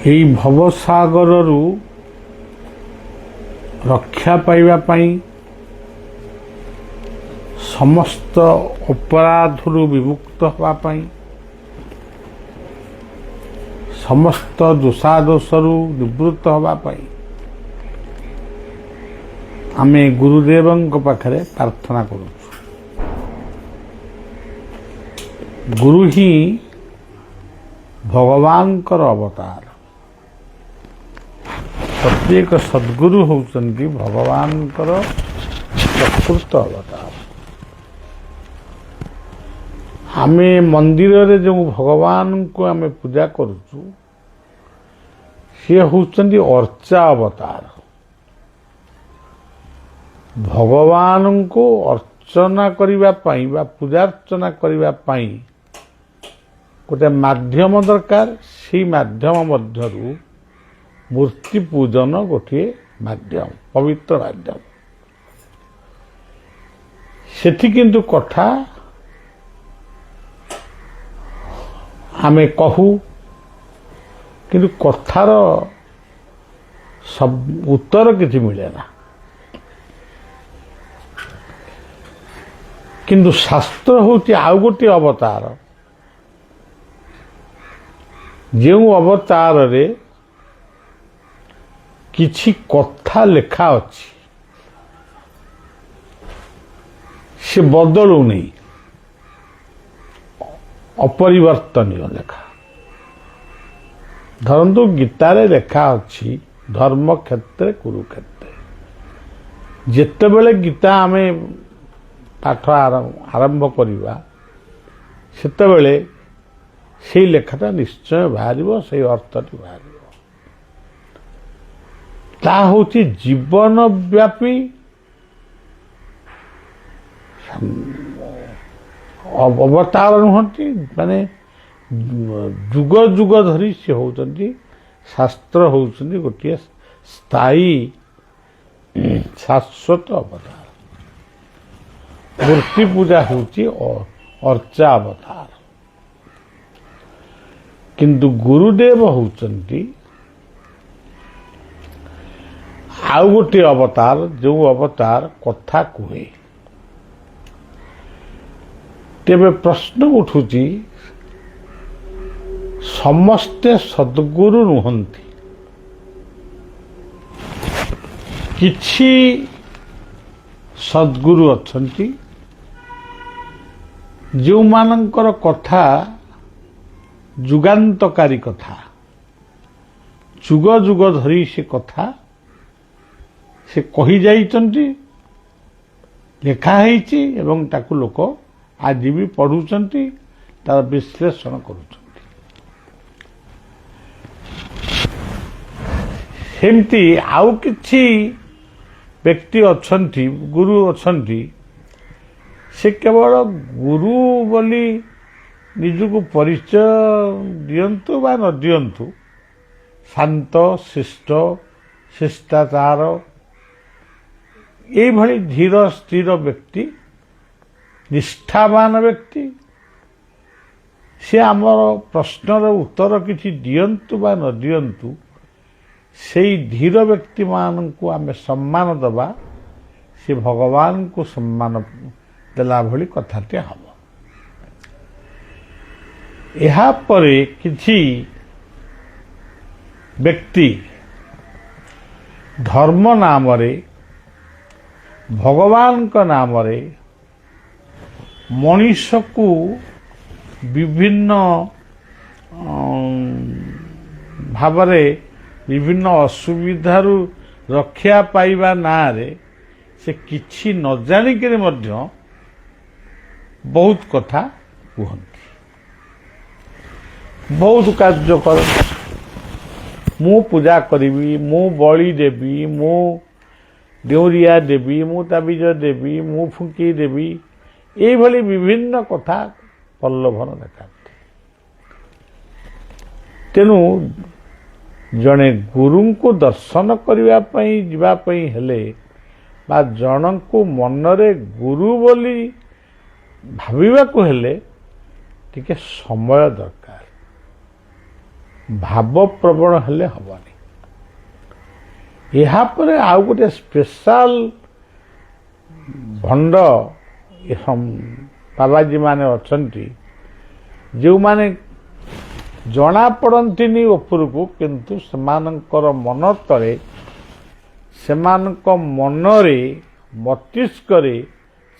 ଏହି ଭବସାଗରରୁ ରକ୍ଷା ପାଇବା ପାଇଁ ସମସ୍ତ ଅପରାଧରୁ ବିମୁକ୍ତ ହେବା ପାଇଁ ସମସ୍ତ ଦୋଷାଦୋଷରୁ ନିବୃତ୍ତ ହେବା ପାଇଁ ଆମେ ଗୁରୁଦେବଙ୍କ ପାଖରେ ପ୍ରାର୍ଥନା କରୁଛୁ। ଗୁରୁ ହିଁ ଭଗବାନଙ୍କର ଅବତାର। ପ୍ରତ୍ୟେକ ସଦ୍ଗୁରୁ ହେଉଛନ୍ତି ଭଗବାନଙ୍କର ପ୍ରକୃତ ଅବତାର। ଆମେ ମନ୍ଦିରରେ ଯେଉଁ ଭଗବାନଙ୍କୁ ଆମେ ପୂଜା କରୁଛୁ ସିଏ ହେଉଛନ୍ତି ଅର୍ଚ୍ଚା ଅବତାର। ଭଗବାନଙ୍କୁ ଅର୍ଚ୍ଚନା କରିବା ପାଇଁ ବା ପୂଜାର୍ଚ୍ଚନା କରିବା ପାଇଁ ଗୋଟେ ମାଧ୍ୟମ ଦରକାର। ସେଇ ମାଧ୍ୟମ ମଧ୍ୟରୁ ମୂର୍ତ୍ତି ପୂଜନ ଗୋଟିଏ ମାଧ୍ୟମ, ପବିତ୍ର ମାଧ୍ୟମ। ସେଠି କିନ୍ତୁ କଥା ଆମେ କହୁ, କିନ୍ତୁ କଥାର ଉତ୍ତର କିଛି ମିଳେ ନା। କିନ୍ତୁ ଶାସ୍ତ୍ର ହେଉଛି ଆଉ ଗୋଟିଏ ଅବତାର, ଯେଉଁ ଅବତାରରେ କିଛି କଥା ଲେଖା ଅଛି, ସେ ବଦଳୁନି, ଅପରିବର୍ତ୍ତନୀୟ ଲେଖା। ଧରନ୍ତୁ ଗୀତାରେ ଲେଖା ଅଛି ଧର୍ମ କ୍ଷେତ୍ରେ କୁରୁକ୍ଷେତ୍ରେ। ଯେତେବେଳେ ଗୀତା ଆମେ ପାଠ ଆରମ୍ଭ କରିବା ସେତେବେଳେ ସେଇ ଲେଖାଟା ନିଶ୍ଚୟ ବାହାରିବ, ସେଇ ଅର୍ଥଟି ବାହାରିବ। ତାହା ହେଉଛି ଜୀବନବ୍ୟାପୀ ଅବତାର ନୁହନ୍ତି, ମାନେ ଯୁଗ ଯୁଗ ଧରି ସେ ହେଉଛନ୍ତି, ଶାସ୍ତ୍ର ହେଉଛନ୍ତି ଗୋଟିଏ ସ୍ଥାୟୀ ଶାଶ୍ୱତ ଅବତାର। ମୂର୍ତ୍ତି ପୂଜା ହେଉଛି ଅର୍ଚ୍ଚା ଅବତାର। କିନ୍ତୁ ଗୁରୁଦେବ ହେଉଛନ୍ତି ଆଉ ଗୋଟିଏ ଅବତାର, ଯେଉଁ ଅବତାର କଥା କୁହେ। ତେବେ ପ୍ରଶ୍ନ ଉଠୁଛି, ସମସ୍ତେ ସଦ୍ଗୁରୁ ନୁହନ୍ତି। କିଛି ସଦ୍ଗୁରୁ ଅଛନ୍ତି ଯେଉଁମାନଙ୍କର କଥା ଯୁଗାନ୍ତକାରୀ କଥା, ଯୁଗ ଯୁଗ ଧରି ସେ କଥା ସେ କହିଯାଇଛନ୍ତି, ଲେଖା ହେଇଛି ଏବଂ ତାକୁ ଲୋକ ଆଜି ବି ପଢ଼ୁଛନ୍ତି, ତାର ବିଶ୍ଳେଷଣ କରୁଛନ୍ତି। ସେମିତି ଆଉ କିଛି ବ୍ୟକ୍ତି ଅଛନ୍ତି, ଗୁରୁ ଅଛନ୍ତି, ସେ କେବଳ ଗୁରୁ ବୋଲି ନିଜକୁ ପରିଚୟ ଦିଅନ୍ତୁ ବା ନ ଦିଅନ୍ତୁ, ଶାନ୍ତ ଶିଷ୍ଟ ଶିଷ୍ଟାଚାର ଏଇଭଳି ଧୀର ସ୍ଥିର ବ୍ୟକ୍ତି, ନିଷ୍ଠାବାନ ବ୍ୟକ୍ତି, ସେ ଆମର ପ୍ରଶ୍ନର ଉତ୍ତର କିଛି ଦିଅନ୍ତୁ ବା ନ ଦିଅନ୍ତୁ, ସେଇ ଧୀର ବ୍ୟକ୍ତିମାନଙ୍କୁ ଆମେ ସମ୍ମାନ ଦେବା, ସେ ଭଗବାନଙ୍କୁ ସମ୍ମାନ ଦେଲା ଭଳି କଥାଟି ହେବ। ଏହାପରେ କିଛି ବ୍ୟକ୍ତି ଧର୍ମ ନାମରେ, ଭଗବାନଙ୍କ ନାମରେ ମଣିଷକୁ ବିଭିନ୍ନ ଭାବରେ ବିଭିନ୍ନ ଅସୁବିଧାରୁ ରକ୍ଷା ପାଇବା ନାଁରେ ସେ କିଛି ନ ଜାଣିକରି ମଧ୍ୟ ବହୁତ କଥା କୁହନ୍ତି, ବହୁତ କାର୍ଯ୍ୟ କରନ୍ତି। ମୁଁ ପୂଜା କରିବି, ମୁଁ ବଳି ଦେବି, ମୁଁ ଡେଉଁରିଆ ଦେବି, ମୁଁ ତାବିଜ ଦେବି, ମୁଁ ଫୁଙ୍କି ଦେବି, ଏଇଭଳି ବିଭିନ୍ନ କଥା ପ୍ରଲୋଭନ ଦେଖାନ୍ତି। ତେଣୁ ଜଣେ ଗୁରୁଙ୍କୁ ଦର୍ଶନ କରିବା ପାଇଁ ଯିବା ପାଇଁ ହେଲେ ବା ଜଣଙ୍କୁ ମନରେ ଗୁରୁ ବୋଲି ଭାବିବାକୁ ହେଲେ ଟିକେ ସମୟ ଦରକାର। ଭାବପ୍ରବଣ ହେଲେ ହେବନି। ଏହାପରେ ଆଉ ଗୋଟେ ସ୍ପେଶାଲ ଭଣ୍ଡ ବାବାଜୀମାନେ ଅଛନ୍ତି, ଯେଉଁମାନେ ଜଣାପଡ଼ନ୍ତିନି ଉପରକୁ, କିନ୍ତୁ ସେମାନଙ୍କର ମନ ତଳେ, ସେମାନଙ୍କ ମନରେ, ମସ୍ତିଷ୍କରେ,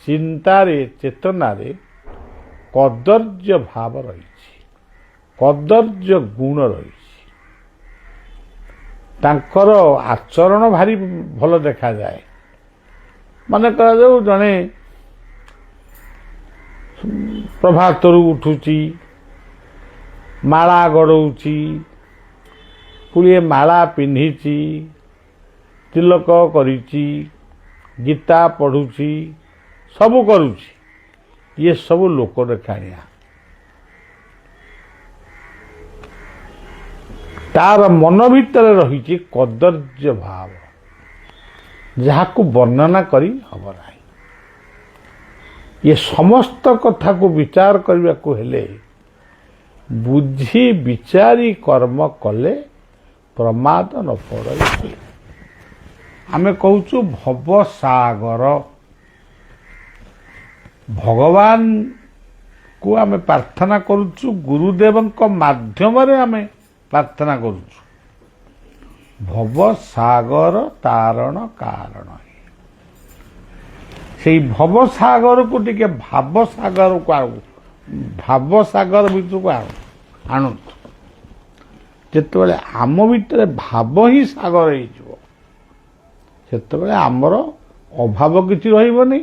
ଚିନ୍ତାରେ, ଚେତନାରେ କଦର୍ଯ୍ୟ ଭାବ ରହିଛି, କଦର୍ଯ୍ୟ ଗୁଣ ରହିଛି। ତାଙ୍କର ଆଚରଣ ଭାରି ଭଲ ଦେଖାଯାଏ। ମାନେ କରାଯାଉ ଜଣେ ପ୍ରଭାତରୁ ଉଠୁଛି, ମାଳା ଗଡ଼ଉଛି, ପୁଳିଏ ମାଳା ପିନ୍ଧିଛି, ତିଲକ କରିଛି, ଗୀତା ପଢ଼ୁଛି, ସବୁ କରୁଛି, ଇଏ ସବୁ ଲୋକ ଦେଖାଣିଆ। ତାର ମନ ଭିତରେ ରହିଛି କଦର୍ଯ୍ୟ ଭାବ, ଯାହାକୁ ବର୍ଣ୍ଣନା କରି ହେବ ନାହିଁ। ଏ ସମସ୍ତ କଥାକୁ ବିଚାର କରିବାକୁ ହେଲେ ବୁଝି ବିଚାରି କର୍ମ କଲେ ପ୍ରମାଦ ନ ପଡ଼େ। ଆମେ କହୁଛୁ ଭବସାଗର, ଭଗବାନକୁ ଆମେ ପ୍ରାର୍ଥନା କରୁଛୁ, ଗୁରୁଦେବଙ୍କ ମାଧ୍ୟମରେ ଆମେ ପ୍ରାର୍ଥନା କରୁଛୁ। ଭବସାଗର ତାରଣ କାରଣ, ସେଇ ଭବସାଗରକୁ ଟିକେ ଭାବସାଗରକୁ ଭାବସାଗର ଭିତରକୁ ଆଣନ୍ତୁ। ଯେତେବେଳେ ଆମ ଭିତରେ ଭାବ ହିଁ ସାଗର ହେଇଯିବ, ସେତେବେଳେ ଆମର ଅଭାବ କିଛି ରହିବନି।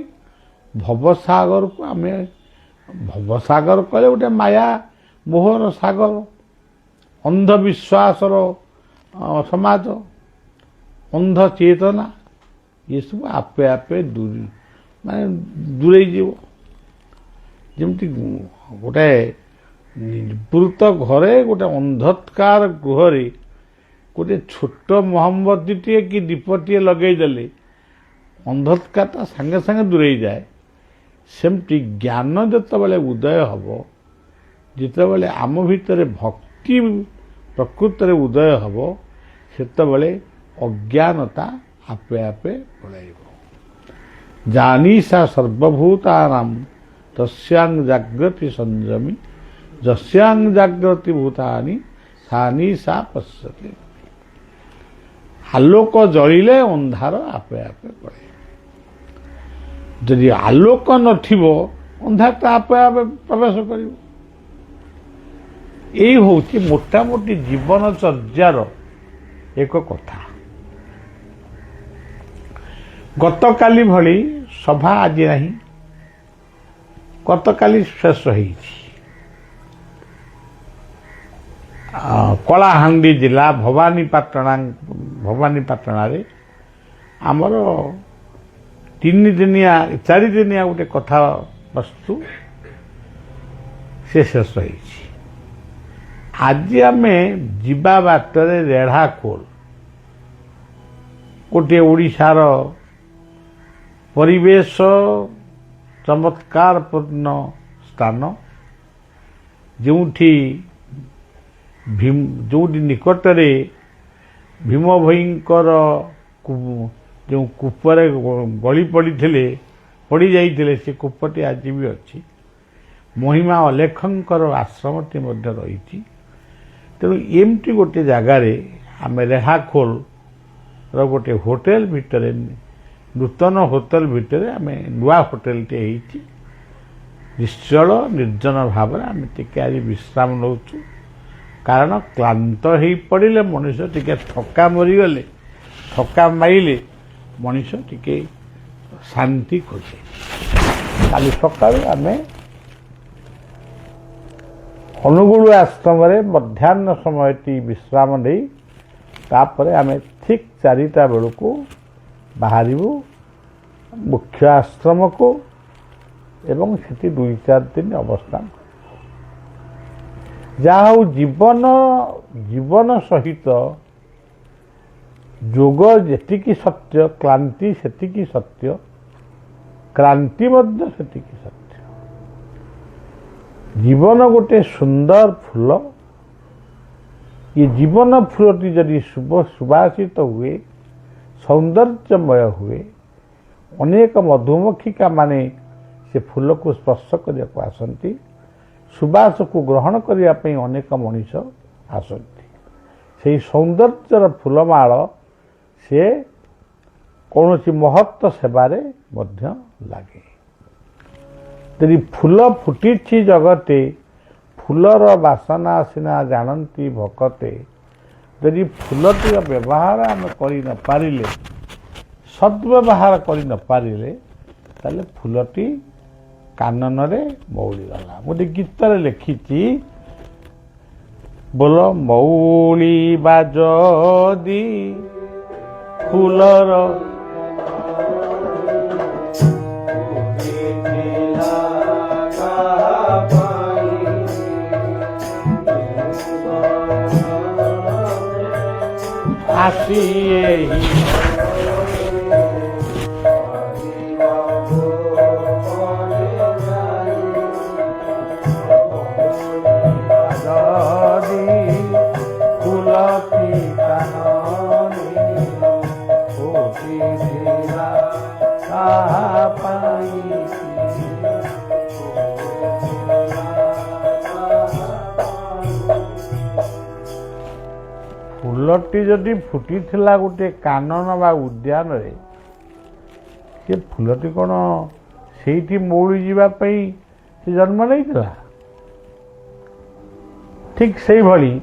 ଭବସାଗରକୁ ଆମେ, ଭବସାଗର କହିଲେ ଗୋଟେ ମାୟା ମୋହର ସାଗର, ଅନ୍ଧବିଶ୍ୱାସର ସମାଜ, ଅନ୍ଧ ଚେତନା, ଏସବୁ ଆପେ ଆପେ ଦୂରେଇ ଯିବ। ଯେମିତି ଗୋଟେ ନିବୃତ ଘରେ, ଗୋଟେ ଅନ୍ଧକାର ଗୃହରେ ଗୋଟେ ଛୋଟ ମହମବତୀଟିଏ କି ଦୀପଟିଏ ଲଗେଇଦେଲେ ଅନ୍ଧକାରଟା ସାଙ୍ଗେ ସାଙ୍ଗେ ଦୂରେଇ ଯାଏ। ସେମିତି ଜ୍ଞାନ ଯେତେବେଳେ ଉଦୟ ହେବ, ଯେତେବେଳେ ଆମ ଭିତରେ ଭକ୍ତି ପ୍ରକୃତରେ ଉଦୟ ହେବ, ସେତେବେଳେ ଅଜ୍ଞାନତା ଆପେ ଆପେ ପଳାଇବ। ଜାନିସା ସର୍ବଭୂତାନାଂ ତସ୍ୟାଂ ଜାଗ୍ରତି ସଂଯମୀ, ଯସ୍ୟାଂ ଜାଗ୍ରତି ଭୂତାନି ସାନି ସା ପଶ୍ୟତି। ଆଲୋକ ଜଳିଲେ ଅନ୍ଧାର ଆପେ ଆପେ ପଳାଇବ। ଯଦି ଆଲୋକ ନଥିବ, ଅନ୍ଧାରଟା ଆପେ ଆପେ ପ୍ରବେଶ କରିବ। ଏଇ ହେଉଛି ମୋଟାମୋଟି ଜୀବନଚର୍ଯ୍ୟାର ଏକ କଥା। ଗତକାଲି ଭଳି ସଭା ଆଜି ନାହିଁ, ଗତକାଲି ଶେଷ ହେଇଛି। କଳାହାଣ୍ଡି ଜିଲ୍ଲା ଭବାନୀପାଟଣାରେ ଆମର 3 ଦିନିଆ 4 ଦିନିଆ ଗୋଟେ କଥାବସ୍ତୁ ସେ ଶେଷ ହେଇଛି। ଆଜି ଆମେ ଯିବା ବାଟରେ ରେଢ଼ାଖୋଲ, ଗୋଟିଏ ଓଡ଼ିଶାର ପରିବେଶ ଚମତ୍କାରପୂର୍ଣ୍ଣ ସ୍ଥାନ, ଯେଉଁଠି ନିକଟରେ ଭୀମ ଭୋଇଙ୍କର ଯେଉଁ କୂପରେ ଗଳି ପଡ଼ିଯାଇଥିଲେ, ସେ କୂପଟି ଆଜି ବି ଅଛି। ମହିମା ଅଲେଖଙ୍କର ଆଶ୍ରମଟି ମଧ୍ୟ ରହିଛି। ତେଣୁ ଏମିତି ଗୋଟେ ଜାଗାରେ ଆମେ ରେଢ଼ାଖୋଲର ଗୋଟେ ହୋଟେଲ ଭିତରେ, ନୂତନ ହୋଟେଲ ଭିତରେ, ଆମେ ନୂଆ ହୋଟେଲଟି ହେଇଛି, ନିଶ୍ଚଳ ନିର୍ଜନ ଭାବରେ ଆମେ ଟିକେ ଆଜି ବିଶ୍ରାମ ନେଉଛୁ। କାରଣ କ୍ଳାନ୍ତ ହେଇ ପଡ଼ିଲେ ମଣିଷ ଟିକେ ଥକା ମାରିଲେ ମଣିଷ ଟିକେ ଶାନ୍ତି ଖୋଜେ। କାଲି ସକାଳୁ ଆମେ ଅନୁଗୁଳ ଆଶ୍ରମରେ ମଧ୍ୟାହ୍ନ ସମୟଟି ବିଶ୍ରାମ ନେଇ ତାପରେ ଆମେ ଠିକ୍ 4ଟା ବେଳକୁ ବାହାରିବୁ ମୁଖ୍ୟ ଆଶ୍ରମକୁ ଏବଂ ସେଠି 2-4 ଦିନ ଅବସ୍ଥାନ। ଯାହା ହଉ ଜୀବନ ସହିତ ଯୋଗ ଯେତିକି ସତ୍ୟ, କ୍ଳାନ୍ତି ସେତିକି ସତ୍ୟ, କ୍ରାନ୍ତି ମଧ୍ୟ ସେତିକି ସତ୍ୟ। ଜୀବନ ଗୋଟେ ସୁନ୍ଦର ଫୁଲ, ये जीवन फूलटी जदि सुबासित हुए सौंदर्यमय हुए अनेक मधुमक्षिका माने से फूल को स्पर्श करने को आसती सुबास को ग्रहण करने अनेक मनीष आसती से सौंदर्यर फूलमाल से कौन सी महत्व सेवारे मध्य लगे यदि फूल फुटी जगते फूलर बासना सिना जानती भकते यदि फूलटी व्यवहार आम कर सद्व्यवहार कर फूलटी कानन रे मौली गला गोटे गीत लिखी बोल मौली बाजदी फूलर आसिए फूलटी जदि फुटी थिला गोटे कानन बा उद्यान रे से फूलटी कौन से मौली जावाई से जन्म नहीं ठीक से भली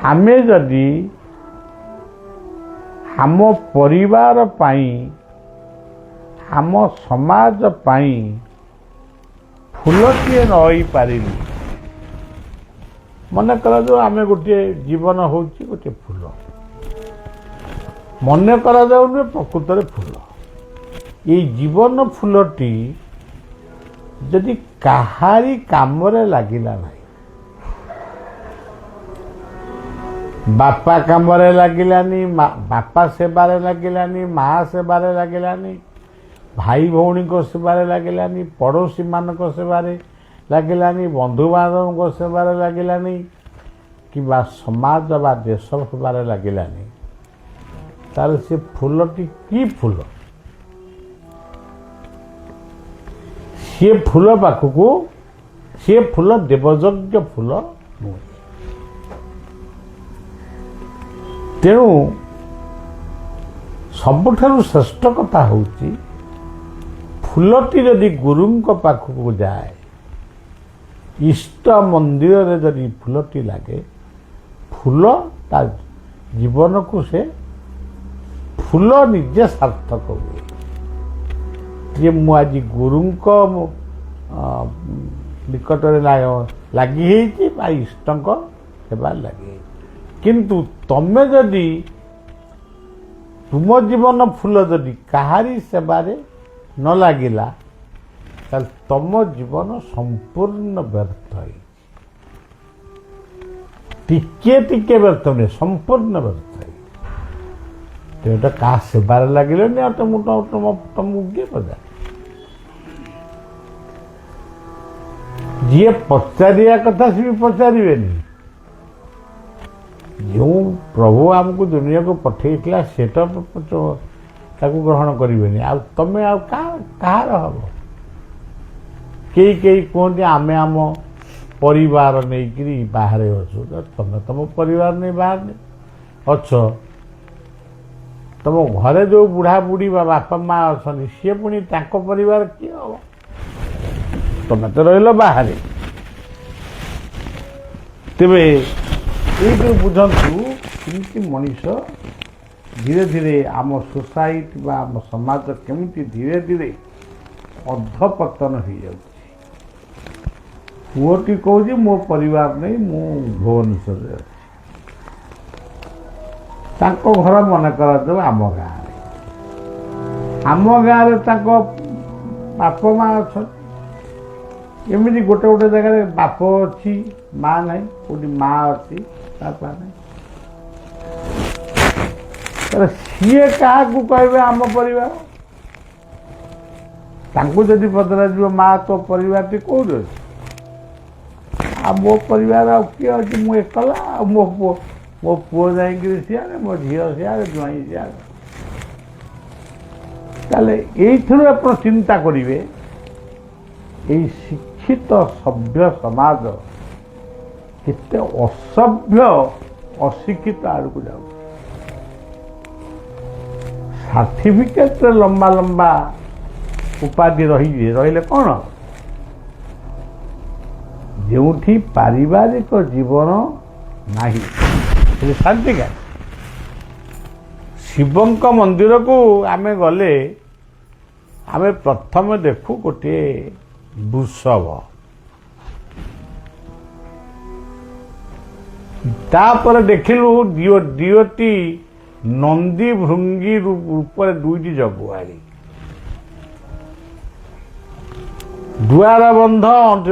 आमे जदि आम परिवार पाई आम समाज पाई फूलटी नई पारिलु मन कर जो आम गोटे जीवन हूँ गोटे फूल मन कर प्रकृत फूल ये जीवन फूलटी जदि कहारी कामरे लगिला नहीं बापा कामरे लगिलानी बापा सेबारे लगिलानी माँ सेबारे लगिलानी भाई भौणी को सेबारे लगिलानी पड़ोशी मान सेबारे लगिलानी बंधु बांधव सेबारे लगिलानी कि समाज बा देश सेबारे लगिलानी तार से फूलटी की फूल सी फूल पाखक सी फूल देवयज्ञ फूल नुहे तेणु सबुठारु श्रेष्ठ कथा होची फूलटी यदि गुरु पाखक जाए इष्ट मंदिर रे जदि फूलटी लगे फूल ता जीवन को से फूल निजे सार्थक हुए जे मु आज गुरु निकट लगी इष्ट सेवा लगे किंतु तमे जदि तुम जीवन फूल जदि कहारी सेवारे न लगिला तम जीवन संपूर्ण व्यर्थ है टिके टिके व्यर्थ नहीं संपूर्ण व्यर्थ है तेटा क्या सेवारे लगे तुमको किए पचार जी पचारिया कथा सी भी पचारे जो प्रभु आमको दुनिया को पठेला सेटा ग्रहण करें आ तमें आहार हम कई कहते आमे आम परिवार नहीं बाहर अच्छु तुम तुम परिवार नहीं बाहर नहीं अच्छ तुम घरे जो बुढ़ा बुढ़ी बापा माँ अच्छा सी पुणी परिवार किए हम तुम तो रहिल बाहर तेरे ये बुझंतु केमती मनीष धीरे धीरे आम सोसाइटी आम समाज केमती धीरे धीरे अधपतन हो जाए पुओटी कौच मो परिवार नहीं मु भुवनेश्वर घर मन कर आम गाँव बाप माँ अच्छा एमती गोटे गोटे जगह बाप अच्छी माँ ना कौटी माँ अच्छी बापा ना सी क्या कहे आम परिवार जदि पचरा माँ तो परिवार टी कौन अच्छे मो परिवार किए अच्छे मु एकला मो पुओ जाइए सियाड़े मो झील सियाड़े ज्वाई सियाड़े ताले आप चिंता करेंगे ये शिक्षित सभ्य समाज केते असभ्य अशिक्षित आड़क जाऊ सर्टिफिकेट लंबा लंबा उपाधि रही कौन जो पारिवारिक जीवन नहीं शांति का शिवंक मंदिर को आमे गले आमे प्रथम देखू गोटे वृषभ तापर देखिलु दियोटी नंदी भृंगी रूप दुईटी जगुआरी दुआर बंध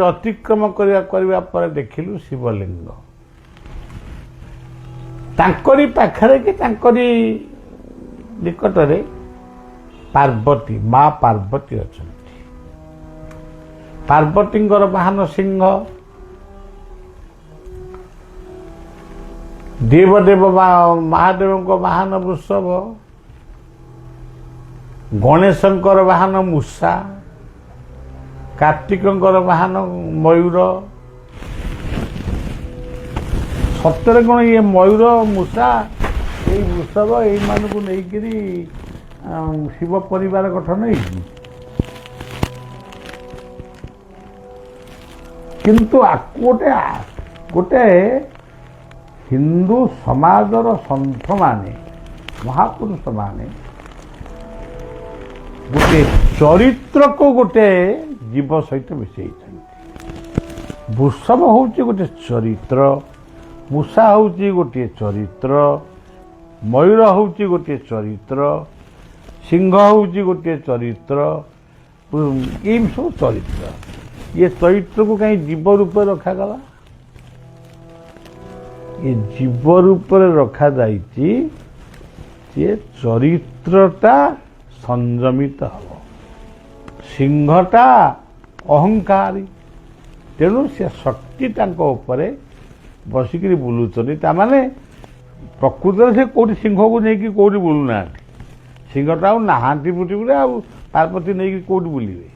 अतिक्रम करने पर देखिलु शिवलिंग तांकरी पाखरे कि तांकरी निकटरे पार्वती माँ पार्वती अच्छा पार्वती वाहन सिंह देवदेव महादेव वाहन वृषभ गणेश वाहन मूषा कार्तिक वाहन मयूर सतरे कौन ये मयूर मूषा ये वृषभ यही शिव परिवार गठन है किंतु गोटे गोटे हिंदू समाजर सन्थ माने महापुरुष माने गोटे चरित्र को गोटे जीव सहित मिसई वृषभ हूँ गोटे चरित्र मूषा हूँ गोटे चरित्र मयूर हूँ गोटे चरित्र सिंह हूँ गोटे चरित्र ये सब चरित्र ये चरित्र को कहीं जीव रूप रखागला ये जीव रूप रखा जाइए चरित्रटा संयमित हम सिंहटा अहंकारी तेणु से शक्ति तांको बसिक बुलूचंदी माने प्रकृत से कौटी सिंह को लेकिन कौटी बुलूना सिंहटा नहांती बुटे आ पार्वती नहीं कौटी बुलिवे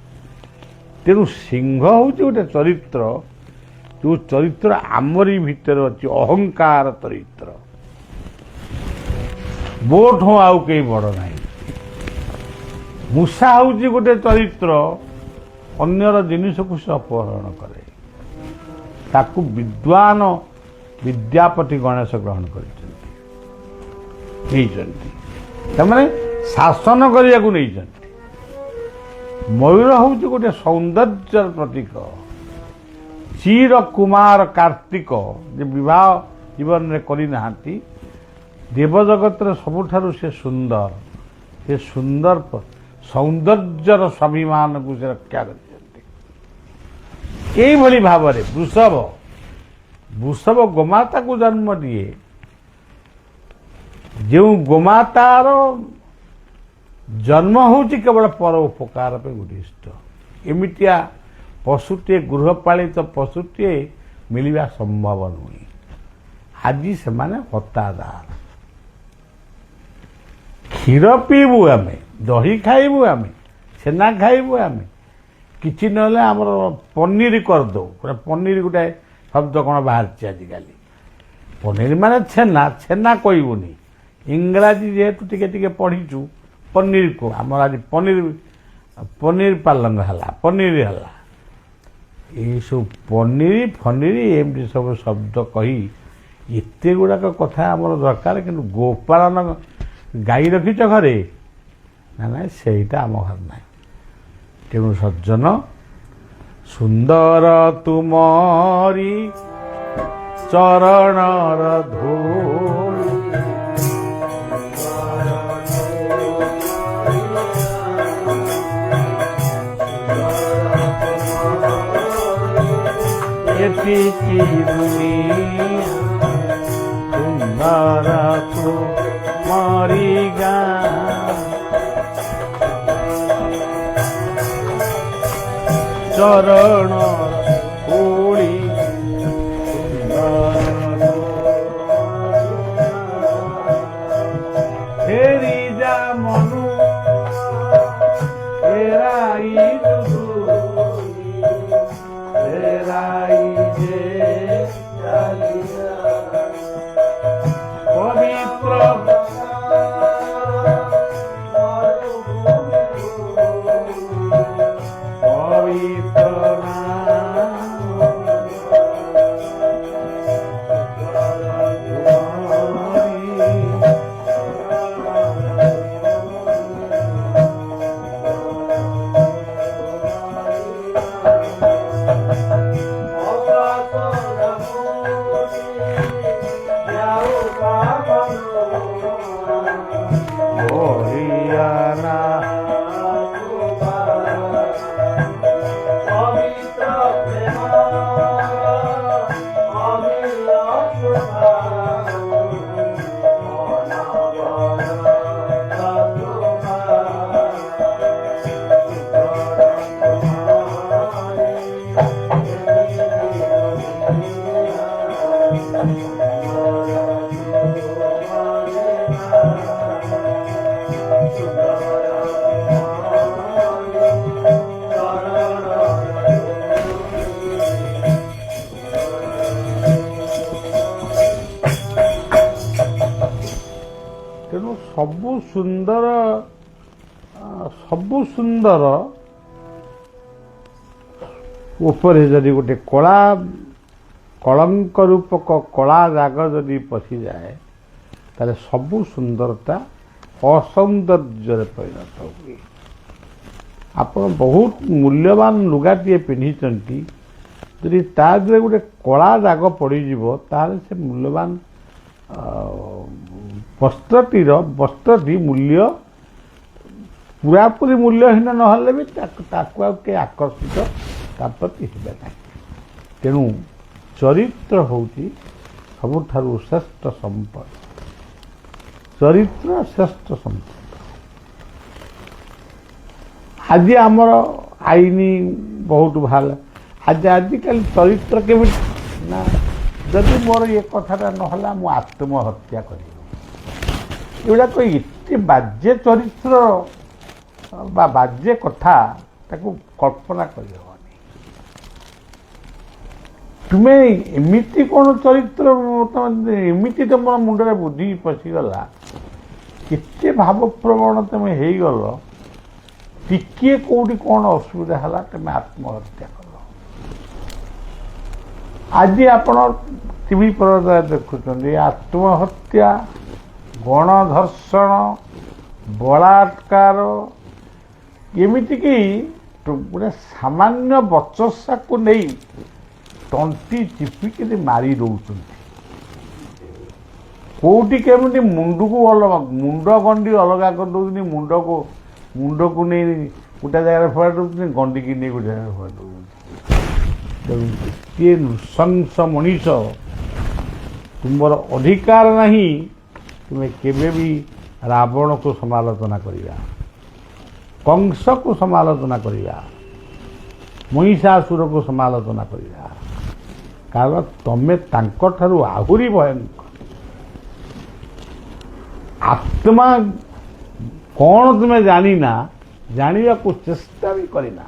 तेणु सिंह हूँ गोटे चरित्र जो चरित्र आमरी भितर अच्छी अहंकार चरित्र बोट हो आउ कई बड़ ना मूषा हूँ गोटे चरित्र अन्यर जिनिस को से अपहरण करे ताकू विद्वान विद्यापति गणेश ग्रहण कर शासन करने को नहीं मयूर हूँ गोटे सौंदर्य प्रतीक चीर कुमार कार्तिक जे विवाह जीवन में करना देवजगत सबुठारु से सुंदर सौंदर्यर स्वाभिमान को से रक्षा कर भाव वृषभ गोमाता को जन्म दिए जो गोमातार जन्म हूँ केवल पर उपकार पे उद्दिष्ट एमितिया पशुटे गृहपालित पशुटे मिलवा संभव नुहे आज से माने हतादार क्षीर पीबू आम दही खाइबू आम छेना खाइबू आम कि ना पनीर करदे पनीर गोटे शब्द कौन बाहर आजिकल पनीर माने छेना छेना कहबूनी इंग्राजी जेहेतु टिके पढ़ीचु पनीर को आम आज पनीर पालंग है पनीर है ये सब पनीर फनीर एमती सब शब्द कही एत गुड़ाक कथा आम दरकार कि गोपालन गाई रखीच घरे ना ना सेटा आम घर ना तेणु सज्जन सुंदर तुमरी चरणर धूल की दुनिया सुंदर तुमरी गान चरण धूली ତେଣୁ ସବୁ ସୁନ୍ଦର ଉପରେ ଯଦି ଗୋଟେ କଳଙ୍କ ରୂପକ କଳା ଦାଗ ଯଦି ପଶିଯାଏ ତାହେଲେ ସବୁ ସୁନ୍ଦରତା ଅସୌନ୍ଦର୍ଯ୍ୟରେ ପରିଣତ ହୁଏ। ଆପଣ ବହୁତ ମୂଲ୍ୟବାନ ଲୁଗାଟିଏ ପିନ୍ଧିଛନ୍ତି, ଯଦି ତା ଦେହରେ ଗୋଟେ କଳା ଦାଗ ପଡ଼ିଯିବ ତାହେଲେ ସେ ମୂଲ୍ୟବାନ ବସ୍ତ୍ରଟି ମୂଲ୍ୟ ପୁରାପୁରି ମୂଲ୍ୟହୀନ ନହେଲେ ବି ତାକୁ ଆଉ କେହି ଆକର୍ଷିତ ତା ପ୍ରତି ହେବେ ନାହିଁ। ତେଣୁ ଚରିତ୍ର ହେଉଛି ସବୁଠାରୁ ଶ୍ରେଷ୍ଠ ସମ୍ପଦ। ଚରିତ୍ର ଶ୍ରେଷ୍ଠ ସମ୍ପଦ। ଆଜି ଆମର ଆଇନ ବହୁତ ଭଲ। ଆଜିକାଲି ଚରିତ୍ର କେମିତି ନା, ଯଦି ମୋର ଏ କଥାଟା ନହେଲା ମୁଁ ଆତ୍ମହତ୍ୟା କରିବି। ଏଗୁଡ଼ାକ ଏତେ ବାଜେ ଚରିତ୍ର ବା ବାଜେ କଥା, ତାକୁ କଳ୍ପନା କରିହେବନି। ତୁମେ ଏମିତି କ'ଣ ଚରିତ୍ର, ଏମିତି ତମର ମୁଣ୍ଡରେ ବୁଦ୍ଧି ପଶିଗଲା, କେତେ ଭାବପ୍ରବଣ ତମେ ହେଇଗଲ, ଟିକିଏ କୋଉଠି କ'ଣ ଅସୁବିଧା ହେଲା ତମେ ଆତ୍ମହତ୍ୟା କଲ। ଆଜି ଆପଣ ଟିଭି ପରଦାରେ ଦେଖୁଛନ୍ତି ଆତ୍ମହତ୍ୟା, ଗଣଧର୍ଷଣ, ବଳାତ୍କାର, ଏମିତିକି ଗୋଟେ ସାମାନ୍ୟ ବଚସାକୁ ନେଇ ତଣ୍ଟି ଚିପିକିରି ମାରି ଦେଉଛନ୍ତି। କୋଉଠି କେମିତି ମୁଣ୍ଡକୁ ମୁଣ୍ଡ ଗଣ୍ଡି ଅଲଗା କରିଦେଉଛନ୍ତି, ମୁଣ୍ଡକୁ ନେଇ ଗୋଟେ ଜାଗାରେ ଫୋପାଡ଼ି ଦେଉଛନ୍ତି, ଗଣ୍ଡିକି ନେଇ ଗୋଟେ ଜାଗାରେ ଫୋପାଡ଼ି ଦେଉଛନ୍ତି। ତେଣୁ କିଏ ନୃଶଂସ ମଣିଷ, ତୁମର ଅଧିକାର ନାହିଁ ତୁମେ କେବେ ବି ରାବଣକୁ ସମାଲୋଚନା କରିବା, କଂସକୁ ସମାଲୋଚନା କରିବା, ମହିଷାସୁରକୁ ସମାଲୋଚନା କରିବା, କାରଣ ତମେ ତାଙ୍କଠାରୁ ଆହୁରି ଭୟଙ୍କର। ଆତ୍ମା କ'ଣ ତୁମେ ଜାଣିନା, ଜାଣିବାକୁ ଚେଷ୍ଟା ବି କରିନା।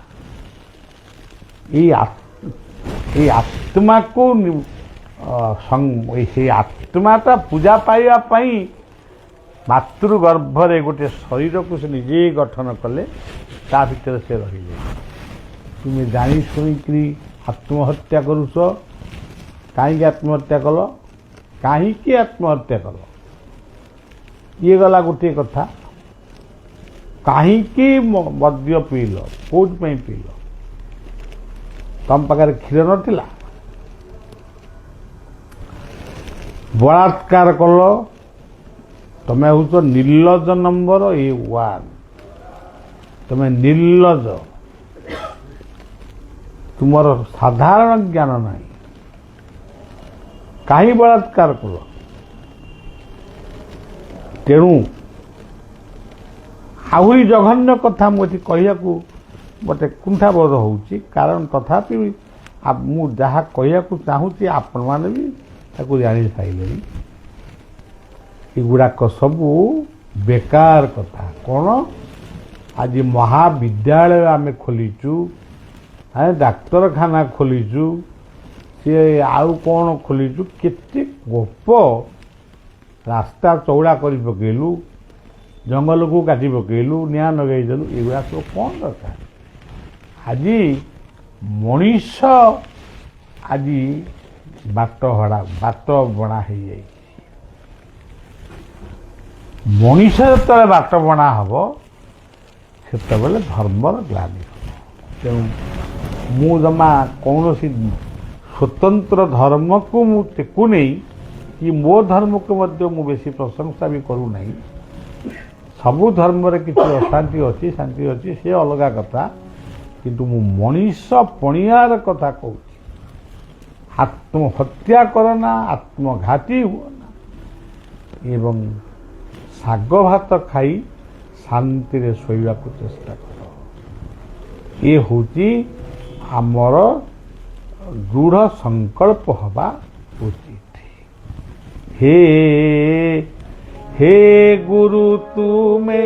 ଏଇ ଆତ୍ମାକୁ ସେଇ ଆତ୍ମାଟା ପୂଜା ପାଇବା ପାଇଁ ମାତୃ ଗର୍ଭରେ ଗୋଟେ ଶରୀରକୁ ସେ ନିଜେ ଗଠନ କଲେ, ତା ଭିତରେ ସେ ରହିଲେ। ତୁମେ ଜାଣି ଶୁଣିକିରି ଆତ୍ମହତ୍ୟା କରୁଛ। କାହିଁକି ଆତ୍ମହତ୍ୟା କଲ? କାହିଁକି ଆତ୍ମହତ୍ୟା କଲ? ଇଏ ଗଲା ଗୋଟିଏ କଥା। କାହିଁକି ମଦ୍ୟ ପିଇଲ? କୋଉଥିପାଇଁ ପିଇଲ? ତମ ପାଖରେ କ୍ଷୀର ନଥିଲା? ବଳାତ୍କାର କଲ। ତମେ ହେଉଛ ନିର୍ଲଜ ନମ୍ବର 1। ତମେ ନିର୍ଲଜ। ତୁମର ସାଧାରଣ ଜ୍ଞାନ ନାହିଁ। କାହିଁ ବଳାତ୍କାର କଲ? ତେଣୁ ଆହୁରି ଜଘନ୍ୟ କଥା ମୁଁ ଏଠି କହିବାକୁ ମୋତେ କୁଣ୍ଠାବୋଧ ହେଉଛି, କାରଣ ତଥାପି ମୁଁ ଯାହା କହିବାକୁ ଚାହୁଁଛି ଆପଣମାନେ ବି ତାକୁ ଜାଣିସାରିଲେଣି। ଏଗୁଡ଼ାକ ସବୁ ବେକାର କଥା। କ'ଣ ଆଜି ମହାବିଦ୍ୟାଳୟ ଆମେ ଖୋଲିଛୁ, ଡାକ୍ତରଖାନା ଖୋଲିଛୁ, ସିଏ ଆଉ କ'ଣ ଖୋଲିଛୁ, କେତେ ଗପ, ରାସ୍ତା ଚଉଡ଼ା କରି ପକେଇଲୁ, ଜଙ୍ଗଲକୁ କାଟି ପକେଇଲୁ, ନିଆଁ ଲଗେଇଦେଲୁ। ଏଗୁଡ଼ା ସବୁ କ'ଣ ଦରକାର? ଆଜି ମଣିଷ ଆଜି ବାଟ ବଣା ହେଇଯାଇଛି। ମଣିଷ ଯେତେବେଳେ ବାଟ ବଣା ହେବ ସେତେବେଳେ ଧର୍ମର ଗ୍ଲାନି ହେବ। ତେଣୁ ମୁଁ ଜମା କୌଣସି ସ୍ୱତନ୍ତ୍ର ଧର୍ମକୁ ମୁଁ ଟେକୁ ନେଇ କି ମୋ ଧର୍ମକୁ ମଧ୍ୟ ମୁଁ ବେଶୀ ପ୍ରଶଂସା ବି କରୁନାହିଁ। ସବୁ ଧର୍ମରେ କିଛି ଅଶାନ୍ତି ଅଛି, ଶାନ୍ତି ଅଛି, ସେ ଅଲଗା କଥା। କିନ୍ତୁ ମୁଁ ମଣିଷ ପଣିଆର କଥା କହୁଛି। ଆତ୍ମହତ୍ୟା କର ନା, ଆତ୍ମଘାତୀ ହୁଅ ନା, ଏବଂ ଶାଗ ଭାତ ଖାଇ ଶାନ୍ତିରେ ଶୋଇବାକୁ ଚେଷ୍ଟା କର। ଏ ହେଉଛି ଆମର ଦୃଢ଼ ସଂକଳ୍ପ ହେବା ଉଚିତ। ହେ ହେ ଗୁରୁ ତୁମେ